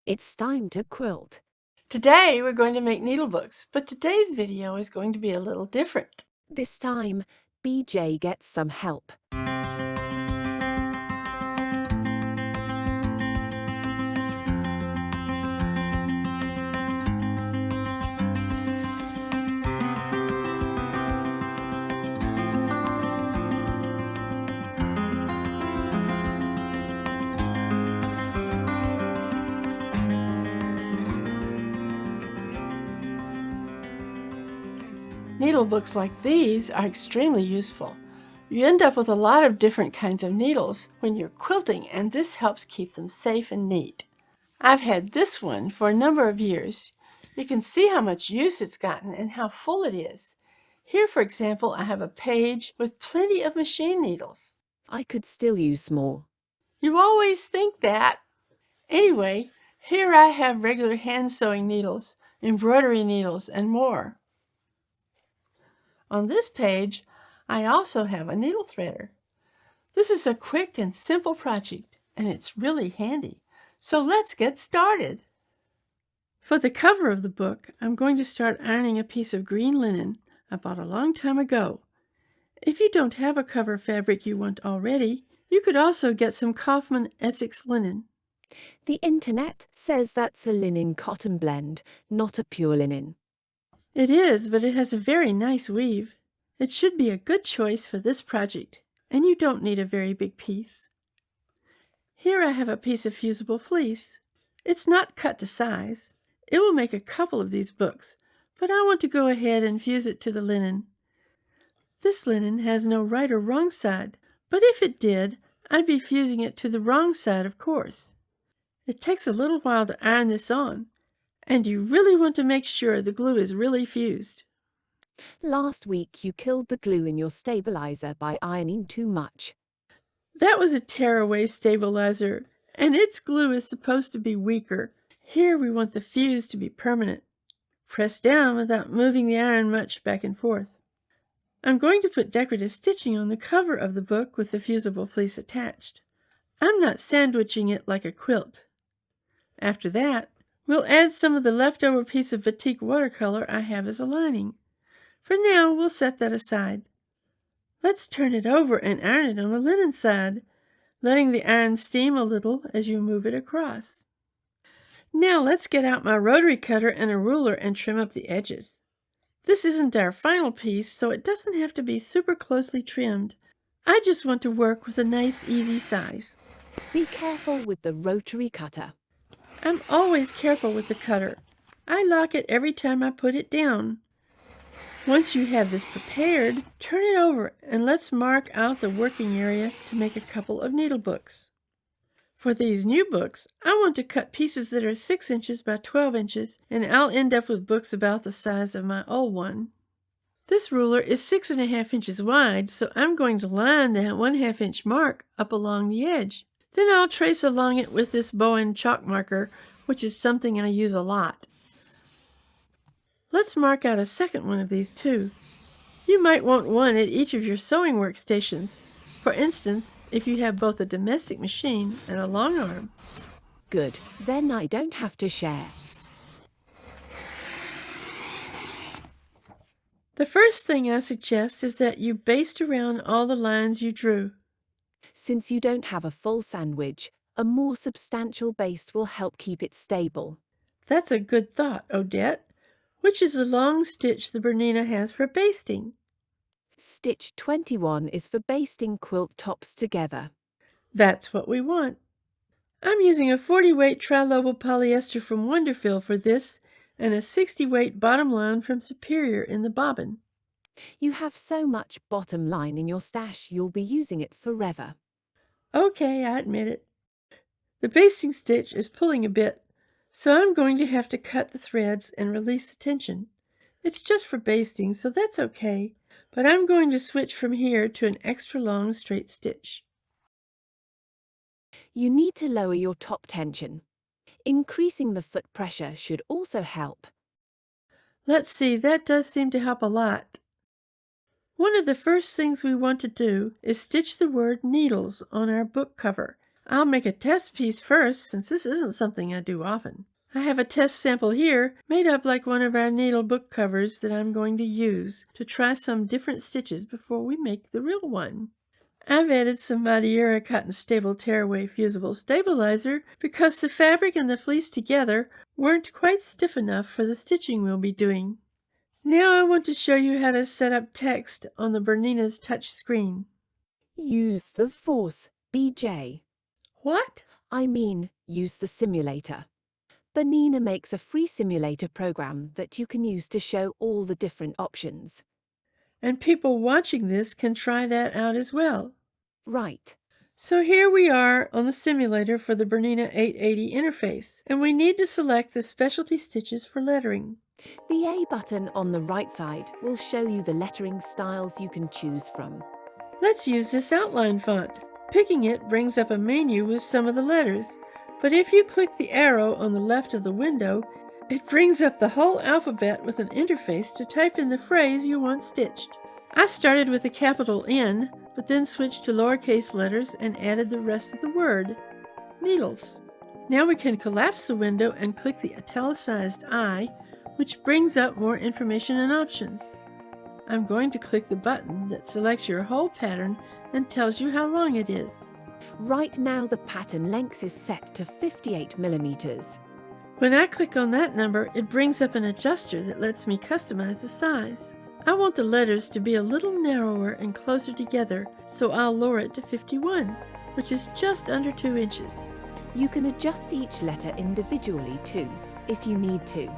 It's time to quilt. Today we're going to make needlebooks, but today's video is going to be a little different. This time, BJ gets some help. Needlebooks like these are extremely useful. You end up with a lot of different kinds of needles when you're quilting, and this helps keep them safe and neat. I've had this one for a number of years. You can see how much use it's gotten and how full it is. Here, for example, I have a page with plenty of machine needles. I could still use more. You always think that. Anyway, here I have regular hand sewing needles, embroidery needles, and more. On this page, I also have a needle threader. This is a quick and simple project, and it's really handy. So let's get started. For the cover of the book, I'm going to start ironing a piece of green linen I bought a long time ago. If you don't have a cover fabric you want already, you could also get some Kaufman Essex linen. The internet says that's a linen cotton blend, not a pure linen. It is, but it has a very nice weave. It should be a good choice for this project, and you don't need a very big piece. Here I have a piece of fusible fleece. It's not cut to size. It will make a couple of these books, but I want to go ahead and fuse it to the linen. This linen has no right or wrong side, but if it did, I'd be fusing it to the wrong side, of course. It takes a little while to iron this on, and you really want to make sure the glue is really fused. Last week you killed the glue in your stabilizer by ironing too much. That was a tearaway stabilizer, and its glue is supposed to be weaker. Here we want the fuse to be permanent. Press down without moving the iron much back and forth. I'm going to put decorative stitching on the cover of the book with the fusible fleece attached. I'm not sandwiching it like a quilt. After that, we'll add some of the leftover piece of batik watercolor I have as a lining. For now, we'll set that aside. Let's turn it over and iron it on the linen side, letting the iron steam a little as you move it across. Now let's get out my rotary cutter and a ruler and trim up the edges. This isn't our final piece, so it doesn't have to be super closely trimmed. I just want to work with a nice, easy size. Be careful with the rotary cutter. I'm always careful with the cutter. I lock it every time I put it down. Once you have this prepared, turn it over and let's mark out the working area to make a couple of needlebooks. For these new books, I want to cut pieces that are 6 inches by 12 inches, and I'll end up with books about the size of my old one. This ruler is 6.5 inches wide, so I'm going to line that 1/2 inch mark up along the edge. Then I'll trace along it with this Bowen chalk marker, which is something I use a lot. Let's mark out a second one of these too. You might want one at each of your sewing workstations. For instance, if you have both a domestic machine and a long arm. Good, then I don't have to share. The first thing I suggest is that you baste around all the lines you drew. Since you don't have a full sandwich, a more substantial baste will help keep it stable. That's a good thought, Odette. Which is the long stitch the Bernina has for basting? Stitch 21 is for basting quilt tops together. That's what we want. I'm using a 40-weight tri-lobal polyester from Wonderfil for this, and a 60-weight bottom line from Superior in the bobbin. You have so much bottom line in your stash, you'll be using it forever. Okay, I admit it. The basting stitch is pulling a bit, so I'm going to have to cut the threads and release the tension. It's just for basting, so that's okay, but I'm going to switch from here to an extra long straight stitch. You need to lower your top tension. Increasing the foot pressure should also help. Let's see, that does seem to help a lot. One of the first things we want to do is stitch the word needles on our book cover. I'll make a test piece first, since this isn't something I do often. I have a test sample here, made up like one of our Needlebook covers that I'm going to use to try some different stitches before we make the real one. I've added some Madeira Cotton Stable Tearaway Fusible Stabilizer because the fabric and the fleece together weren't quite stiff enough for the stitching we'll be doing. Now I want to show you how to set up text on the Bernina's touch screen. Use the Force BJ. What? I mean, use the simulator. Bernina makes a free simulator program that you can use to show all the different options. And people watching this can try that out as well. Right. So here we are on the simulator for the Bernina 880 interface, and we need to select the specialty stitches for lettering. The A button on the right side will show you the lettering styles you can choose from. Let's use this outline font. Picking it brings up a menu with some of the letters, but if you click the arrow on the left of the window, it brings up the whole alphabet with an interface to type in the phrase you want stitched. I started with a capital N, but then switched to lowercase letters and added the rest of the word, needles. Now we can collapse the window and click the italicized I, which brings up more information and options. I'm going to click the button that selects your whole pattern and tells you how long it is. Right now the pattern length is set to 58 millimeters. When I click on that number, it brings up an adjuster that lets me customize the size. I want the letters to be a little narrower and closer together, so I'll lower it to 51, which is just under 2 inches. You can adjust each letter individually too, if you need to.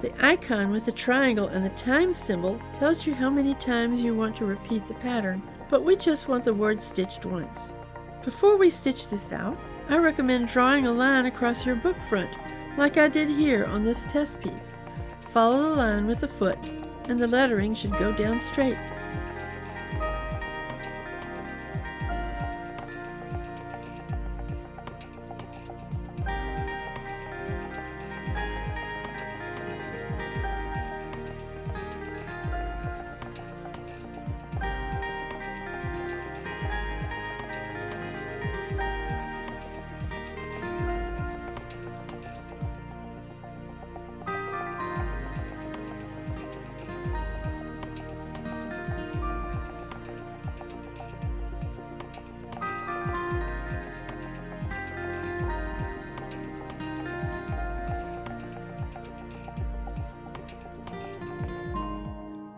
The icon with the triangle and the times symbol tells you how many times you want to repeat the pattern, but we just want the word stitched once. Before we stitch this out, I recommend drawing a line across your book front, like I did here on this test piece. Follow the line with the foot, and the lettering should go down straight.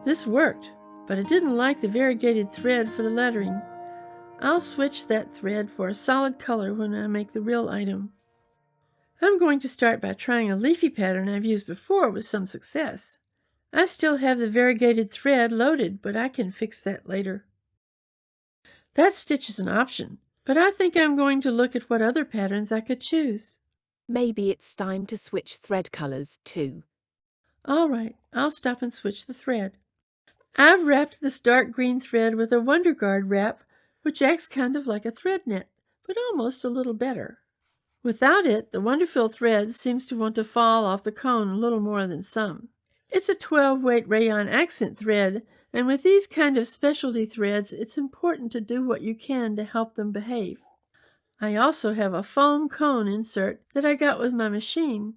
This worked, but I didn't like the variegated thread for the lettering. I'll switch that thread for a solid color when I make the real item. I'm going to start by trying a leafy pattern I've used before with some success. I still have the variegated thread loaded, but I can fix that later. That stitch is an option, but I think I'm going to look at what other patterns I could choose. Maybe it's time to switch thread colors too. All right, I'll stop and switch the thread. I've wrapped this dark green thread with a Wonder Guard wrap, which acts kind of like a thread net, but almost a little better. Without it, the Wonderfill thread seems to want to fall off the cone a little more than some. It's a 12-weight rayon accent thread, and with these kind of specialty threads, it's important to do what you can to help them behave. I also have a foam cone insert that I got with my machine.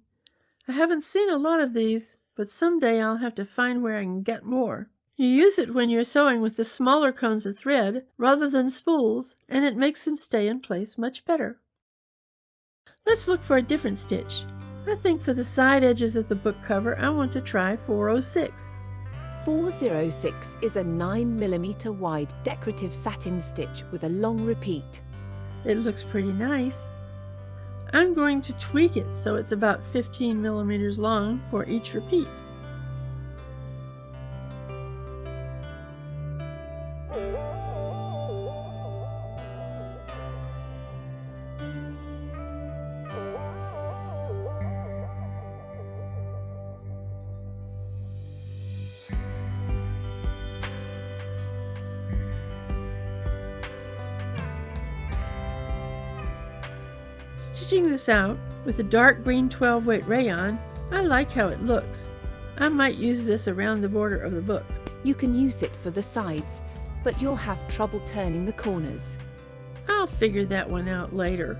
I haven't seen a lot of these, but someday I'll have to find where I can get more. You use it when you're sewing with the smaller cones of thread rather than spools, and it makes them stay in place much better. Let's look for a different stitch. I think for the side edges of the book cover, I want to try 406. 406 is a 9mm wide decorative satin stitch with a long repeat. It looks pretty nice. I'm going to tweak it so it's about 15 millimeters long for each repeat. Stitching this out with the dark green 12-weight rayon, I like how it looks. I might use this around the border of the book. You can use it for the sides, but you'll have trouble turning the corners. I'll figure that one out later.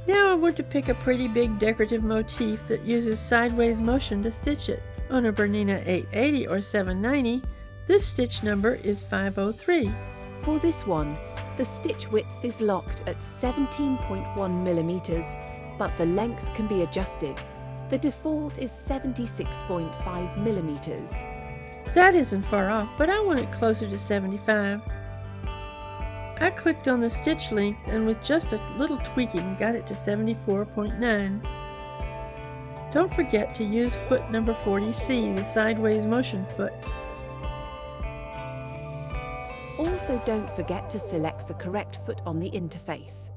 Now I want to pick a pretty big decorative motif that uses sideways motion to stitch it. On a Bernina 880 or 790, this stitch number is 503. For this one, the stitch width is locked at 17.1 millimeters, but the length can be adjusted. The default is 76.5 millimeters. That isn't far off, but I want it closer to 75. I clicked on the stitch length and with just a little tweaking got it to 74.9. Don't forget to use foot number 40C, the sideways motion foot. Also, don't forget to select the correct foot on the interface.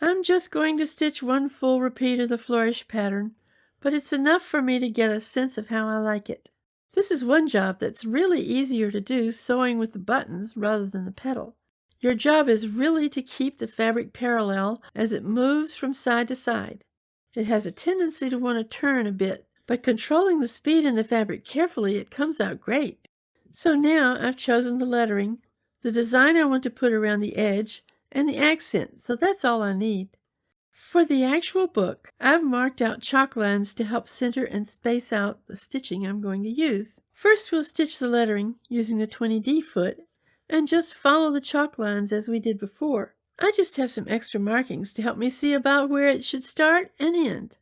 I'm just going to stitch one full repeat of the flourish pattern, but it's enough for me to get a sense of how I like it. This is one job that's really easier to do sewing with the buttons rather than the pedal. Your job is really to keep the fabric parallel as it moves from side to side. It has a tendency to want to turn a bit, but controlling the speed in the fabric carefully, it comes out great. So now I've chosen the lettering, the design I want to put around the edge, and the accent, so that's all I need. For the actual book, I've marked out chalk lines to help center and space out the stitching I'm going to use. First we'll stitch the lettering using the 20D foot and just follow the chalk lines as we did before. I just have some extra markings to help me see about where it should start and end.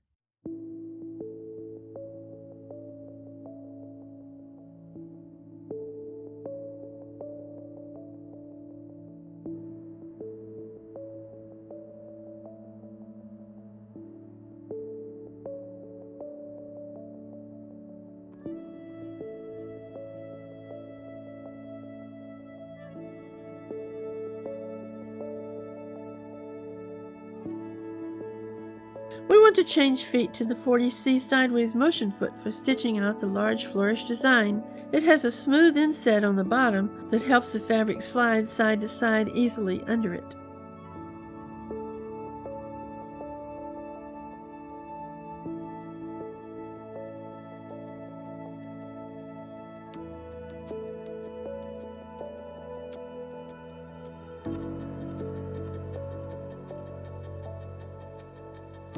We want to change feet to the 40C sideways motion foot for stitching out the large flourish design. It has a smooth inset on the bottom that helps the fabric slide side to side easily under it.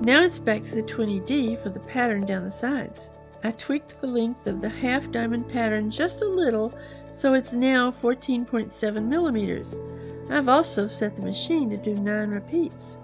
Now it's back to the 20D for the pattern down the sides. I tweaked the length of the half diamond pattern just a little, so it's now 14.7 millimeters. I've also set the machine to do 9 repeats.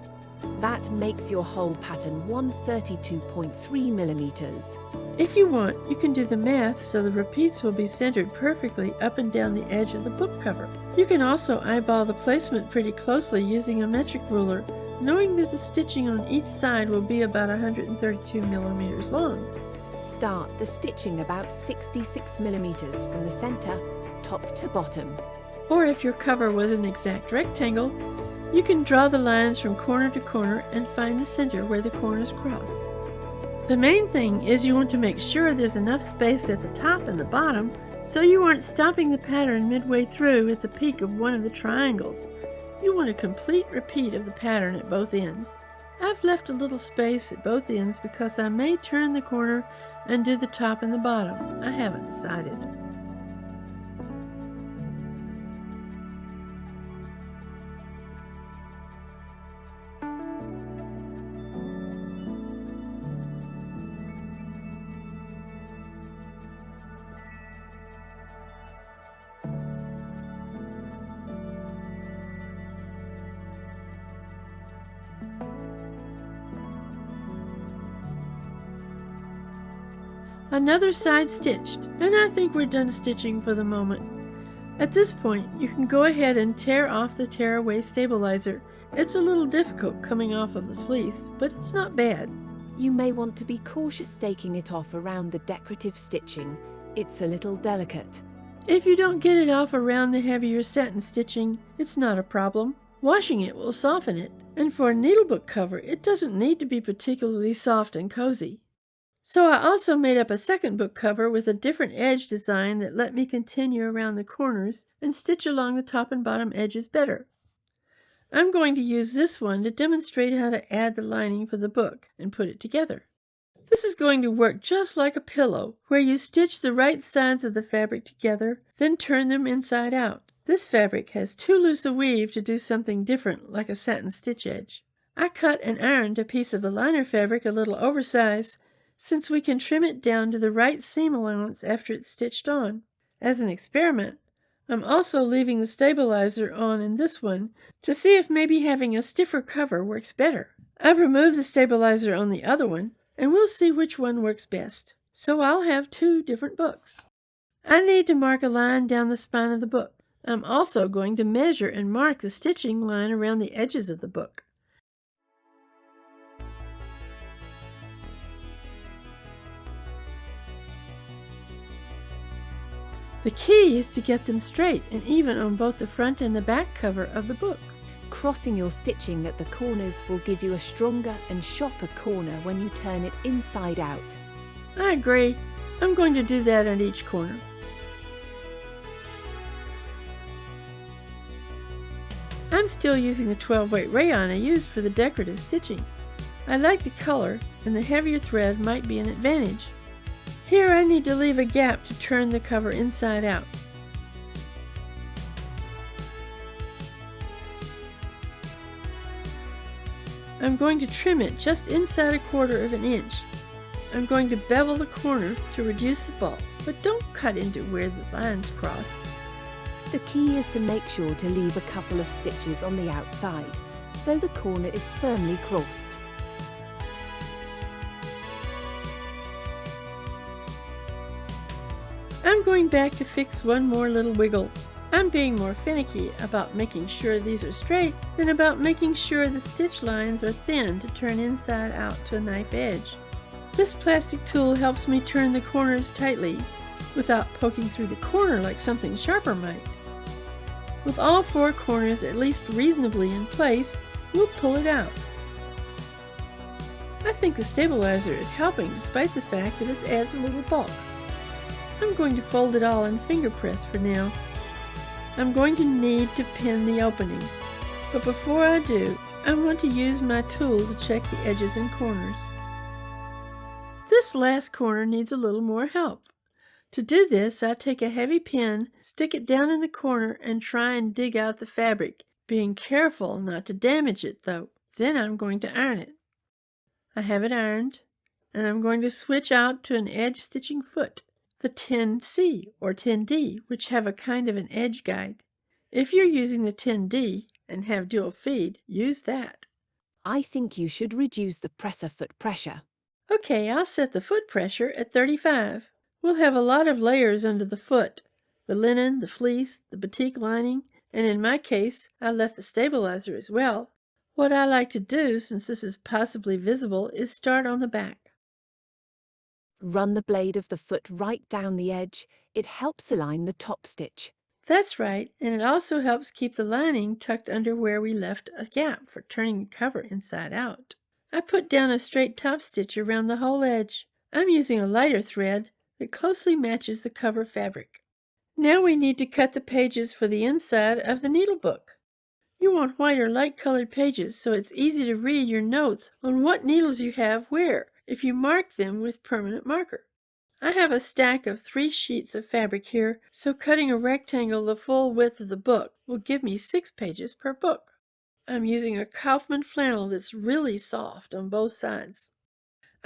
That makes your whole pattern 132.3 millimeters. If you want, you can do the math so the repeats will be centered perfectly up and down the edge of the book cover. You can also eyeball the placement pretty closely using a metric ruler, knowing that the stitching on each side will be about 132 millimeters long. Start the stitching about 66 millimeters from the center, top to bottom. Or if your cover was an exact rectangle, you can draw the lines from corner to corner and find the center where the corners cross. The main thing is you want to make sure there's enough space at the top and the bottom so you aren't stopping the pattern midway through at the peak of one of the triangles. You want a complete repeat of the pattern at both ends. I've left a little space at both ends because I may turn the corner and do the top and the bottom. I haven't decided. Another side stitched, and I think we're done stitching for the moment. At this point, you can go ahead and tear off the tearaway stabilizer. It's a little difficult coming off of the fleece, but it's not bad. You may want to be cautious taking it off around the decorative stitching. It's a little delicate. If you don't get it off around the heavier satin stitching, it's not a problem. Washing it will soften it, and for a needlebook cover, it doesn't need to be particularly soft and cozy. So I also made up a second book cover with a different edge design that let me continue around the corners and stitch along the top and bottom edges better. I'm going to use this one to demonstrate how to add the lining for the book and put it together. This is going to work just like a pillow, where you stitch the right sides of the fabric together, then turn them inside out. This fabric has too loose a weave to do something different like a satin stitch edge. I cut and ironed a piece of the liner fabric a little oversized, since we can trim it down to the right seam allowance after it's stitched on. As an experiment, I'm also leaving the stabilizer on in this one to see if maybe having a stiffer cover works better. I've removed the stabilizer on the other one, and we'll see which one works best. So I'll have 2 different books. I need to mark a line down the spine of the book. I'm also going to measure and mark the stitching line around the edges of the book. The key is to get them straight and even on both the front and the back cover of the book. Crossing your stitching at the corners will give you a stronger and sharper corner when you turn it inside out. I agree. I'm going to do that at each corner. I'm still using the 12-weight rayon I used for the decorative stitching. I like the color, and the heavier thread might be an advantage. Here I need to leave a gap to turn the cover inside out. I'm going to trim it just inside 1/4 inch. I'm going to bevel the corner to reduce the bulk, but don't cut into where the lines cross. The key is to make sure to leave a couple of stitches on the outside, so the corner is firmly crossed. I'm going back to fix one more little wiggle. I'm being more finicky about making sure these are straight than about making sure the stitch lines are thin to turn inside out to a knife edge. This plastic tool helps me turn the corners tightly without poking through the corner like something sharper might. With all 4 corners at least reasonably in place, we'll pull it out. I think the stabilizer is helping despite the fact that it adds a little bulk. I'm going to fold it all and finger press for now. I'm going to need to pin the opening, but before I do, I want to use my tool to check the edges and corners. This last corner needs a little more help. To do this, I take a heavy pin, stick it down in the corner, and try and dig out the fabric, being careful not to damage it though. Then I'm going to iron it. I have it ironed, and I'm going to switch out to an edge stitching foot, the 10C or 10D, which have a kind of an edge guide. If you're using the 10D and have dual feed, use that. I think you should reduce the presser foot pressure. Okay, I'll set the foot pressure at 35. We'll have a lot of layers under the foot, the linen, the fleece, the batik lining, and in my case, I left the stabilizer as well. What I like to do, since this is possibly visible, is start on the back. Run the blade of the foot right down the edge. It helps align the top stitch. That's right, and it also helps keep the lining tucked under where we left a gap for turning the cover inside out. I put down a straight top stitch around the whole edge. I'm using a lighter thread that closely matches the cover fabric. Now we need to cut the pages for the inside of the Needlebook. You want white or light colored pages so it's easy to read your notes on what needles you have where if you mark them with permanent marker. I have a stack of 3 sheets of fabric here, so cutting a rectangle the full width of the book will give me 6 pages per book. I'm using a Kaufman flannel that's really soft on both sides.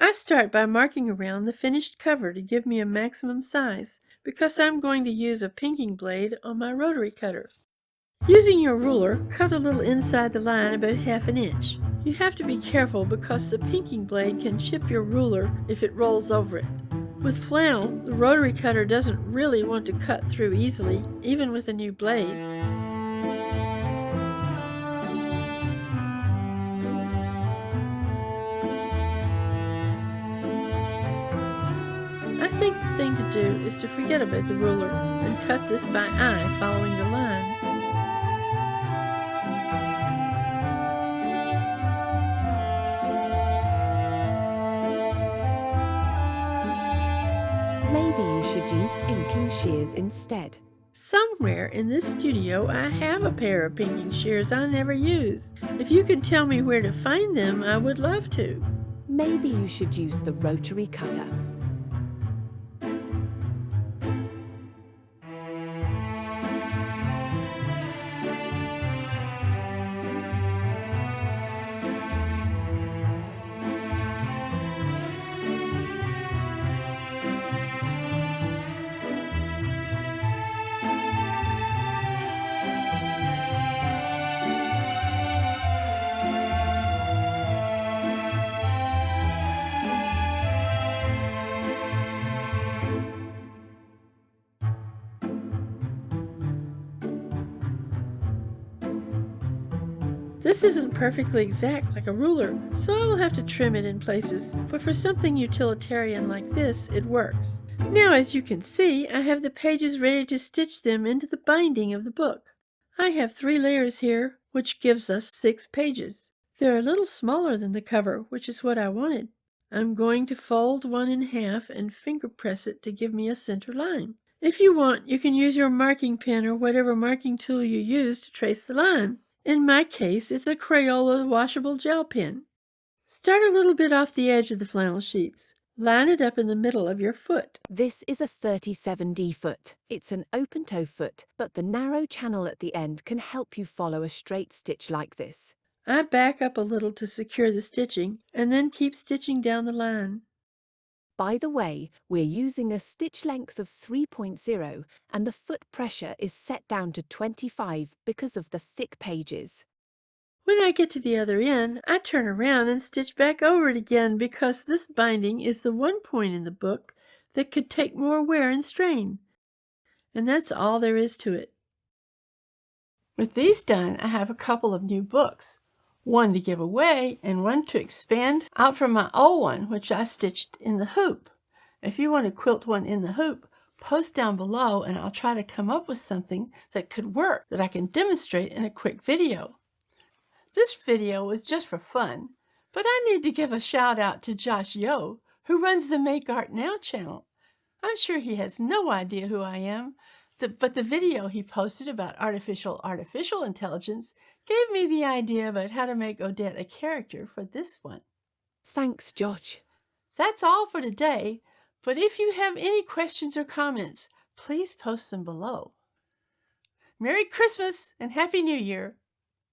I start by marking around the finished cover to give me a maximum size, because I'm going to use a pinking blade on my rotary cutter. Using your ruler, cut a little inside the line about 1/2 inch. You have to be careful because the pinking blade can chip your ruler if it rolls over it. With flannel, the rotary cutter doesn't really want to cut through easily, even with a new blade. I think the thing to do is to forget about the ruler and cut this by eye following the line. Maybe you should use pinking shears instead. Somewhere in this studio I have a pair of pinking shears I never use. If you could tell me where to find them, I would love to. Maybe you should use the rotary cutter. This isn't perfectly exact like a ruler, so I will have to trim it in places, but for something utilitarian like this, it works. Now, as you can see, I have the pages ready to stitch them into the binding of the book. I have 3 layers here, which gives us 6 pages. They're a little smaller than the cover, which is what I wanted. I'm going to fold one in half and finger press it to give me a center line. If you want, you can use your marking pen or whatever marking tool you use to trace the line. In my case, it's a Crayola washable gel pen. Start a little bit off the edge of the flannel sheets. Line it up in the middle of your foot. This is a 37D foot. It's an open toe foot, but the narrow channel at the end can help you follow a straight stitch like this. I back up a little to secure the stitching and then keep stitching down the line. By the way, we're using a stitch length of 3.0 and the foot pressure is set down to 25 because of the thick pages. When I get to the other end, I turn around and stitch back over it again because this binding is the one point in the book that could take more wear and strain. And that's all there is to it. With these done, I have a couple of new books. One to give away and one to expand out from my old one, which I stitched in the hoop. If you want to quilt one in the hoop, post down below and I'll try to come up with something that could work that I can demonstrate in a quick video. This video was just for fun, but I need to give a shout out to Josh Yeo, who runs the Make Art Now channel. I'm sure he has no idea who I am, but the video he posted about artificial intelligence gave me the idea about how to make Odette a character for this one. Thanks, Josh. That's all for today, but if you have any questions or comments, please post them below. Merry Christmas and Happy New Year!